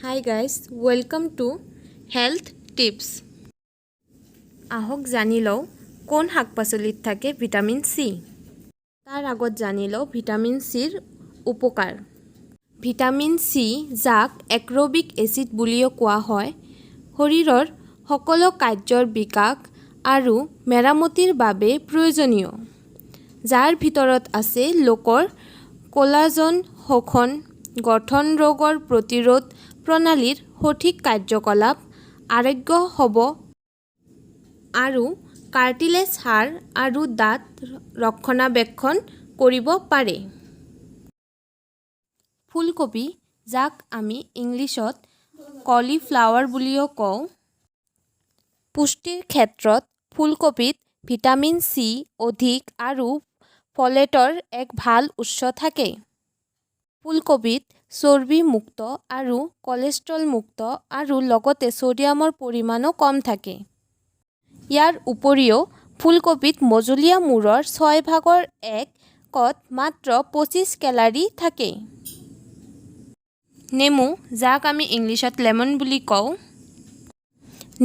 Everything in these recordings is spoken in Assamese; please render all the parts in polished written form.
Hi guys, welcome to Health Tips. আহক জানি লও কোন শাক-পাচলিত থাকে ভিটামিন সি। তাৰ আগত জানি লও ভিটামিন সিৰ উপকাৰ। ভিটামিন সি যাক এক্ৰবিক এচিড বুলিও কোৱা হয়, শৰীৰৰ সকলো কাৰ্যৰ বিকাশ আৰু মেৰামতিৰ বাবে প্ৰয়োজনীয়। যাৰ ভিতৰত আছে লোকৰ কোলাজেন শোষণ, গঠন ৰোগৰ প্ৰতিৰোধ প্ৰণালীৰ সঠিক কাৰ্যকলাপ, আৰোগ্য হ'ব আৰু কাৰ্টিলেজ হাড় আৰু দাঁত ৰক্ষণাবেক্ষণ কৰিব পাৰে। ফুলকবি যাক আমি ইংলিছত কলিফ্লাৱাৰ বুলিও কওঁ, পুষ্টিৰ ক্ষেত্ৰত ফুলকবিত ভিটামিন সি অধিক আৰু ফলেটৰ এক ভাল উৎস থাকে। ফুলকবিত চৰ্বি মুক্ত আৰু কলেষ্ট্ৰল মুক্ত আৰু লগতে সোডিয়ামৰ পৰিমাণো কম থাকে। ইয়াৰ উপৰিও ফুলকবিত মজলীয়া মূৰৰ 1/6 মাত্ৰ 25 কেলৰি থাকে। নেমু যাক আমি ইংলিছত লেমন বুলি কওঁ,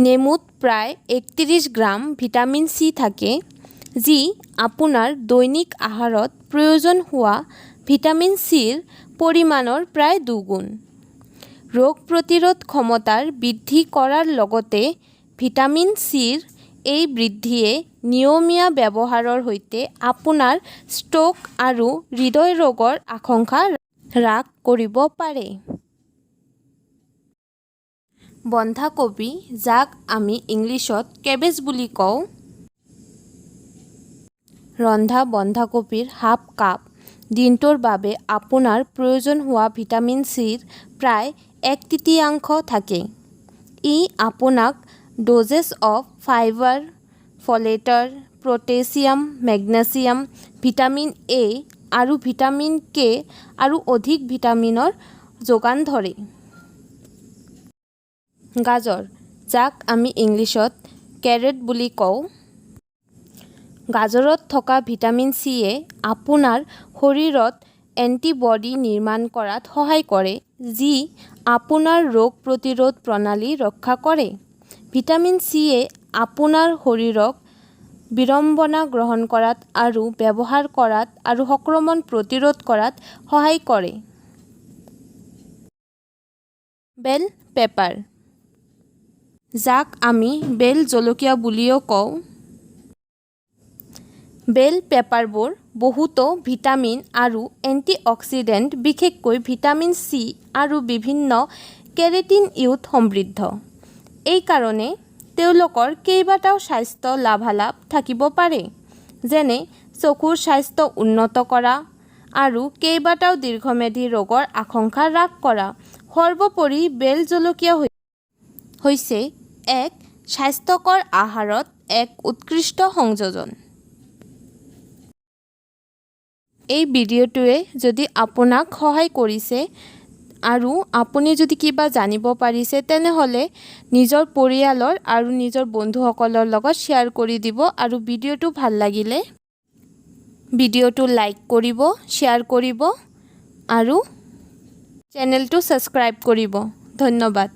নেমুত প্ৰায় 31 গ্ৰাম ভিটামিন সি থাকে, যি আপোনাৰ দৈনিক আহাৰত প্ৰয়োজন হোৱা ভিটামিন সিৰ পৰিমাণৰ প্ৰায় 2 গুণ। ৰোগ প্ৰতিৰোধ ক্ষমতাৰ বৃদ্ধি কৰাৰ লগতে ভিটামিন সিৰ এই বৃদ্ধিয়ে নিয়মীয়া ব্যৱহাৰৰ সৈতে আপোনাৰ ষ্ট্ৰোক আৰু হৃদয় ৰোগৰ আশংকা হ্ৰাস কৰিব পাৰে। বন্ধাকবি যাক আমি ইংলিছত কেবেজ বুলি কওঁ, ৰন্ধা বন্ধাকবিৰ হাফ কাপ দিনটোৰ বাবে আপোনাৰ প্ৰয়োজন হোৱা ভিটামিন সিৰ প্ৰায় 1/3 থাকে। ই আপোনাক ড'জেছ অফ ফাইবাৰ, ফলেটৰ, পটাছিয়াম, মেগনেছিয়াম, ভিটামিন এ আৰু ভিটামিন কে আৰু অধিক ভিটামিনৰ যোগান ধৰে। গাজৰ যাক আমি ইংলিছত কেৰট বুলি কওঁ, গাজৰত থকা ভিটামিন সিয়ে আপোনাৰ শৰীৰত এন্টিবডি নিৰ্মাণ কৰাত সহায় কৰে, যি আপোনাৰ ৰোগ প্ৰতিৰোধ প্ৰণালী ৰক্ষা কৰে। ভিটামিন সিয়ে আপোনাৰ শৰীৰক বিৰম্বনা গ্ৰহণ কৰাত আৰু ব্যৱহাৰ কৰাত আৰু সংক্ৰমণ প্ৰতিৰোধ কৰাত সহায় কৰে। বেল পেপাৰ যাক আমি বেল জলকীয়া বুলিও কওঁ, বেল পেপাৰবোৰ বহুতো ভিটামিন আৰু এন্টিঅক্সিডেণ্ট বিশেষকৈ ভিটামিন সি আৰু বিভিন্ন কেৰেটিনয়ুত সমৃদ্ধ। এই কাৰণে তেওঁলোকৰ কেইবাটাও স্বাস্থ্য লাভালাভ থাকিব পাৰে, যেনে চকুৰ স্বাস্থ্য উন্নত কৰা আৰু কেইবাটাও দীৰ্ঘম্যাদী ৰোগৰ আশংকা হ্ৰাস কৰা। সৰ্বোপৰি বেল জলকীয়া হৈছে এক স্বাস্থ্যকৰ আহাৰত এক উৎকৃষ্ট সংযোজন। এই ভিডিঅ'টোৱে যদি আপোনাক সহায় কৰিছে আৰু আপুনি যদি কিবা জানিব পাৰিছে, তেনেহ'লে নিজৰ পৰিয়ালৰ আৰু নিজৰ বন্ধুসকলৰ লগত শ্বেয়াৰ কৰি দিব আৰু ভিডিঅ'টো ভাল লাগিলে ভিডিঅ'টো লাইক কৰিব, শ্বেয়াৰ কৰিব আৰু চেনেলটো ছাবস্ক্ৰাইব কৰিব। ধন্যবাদ।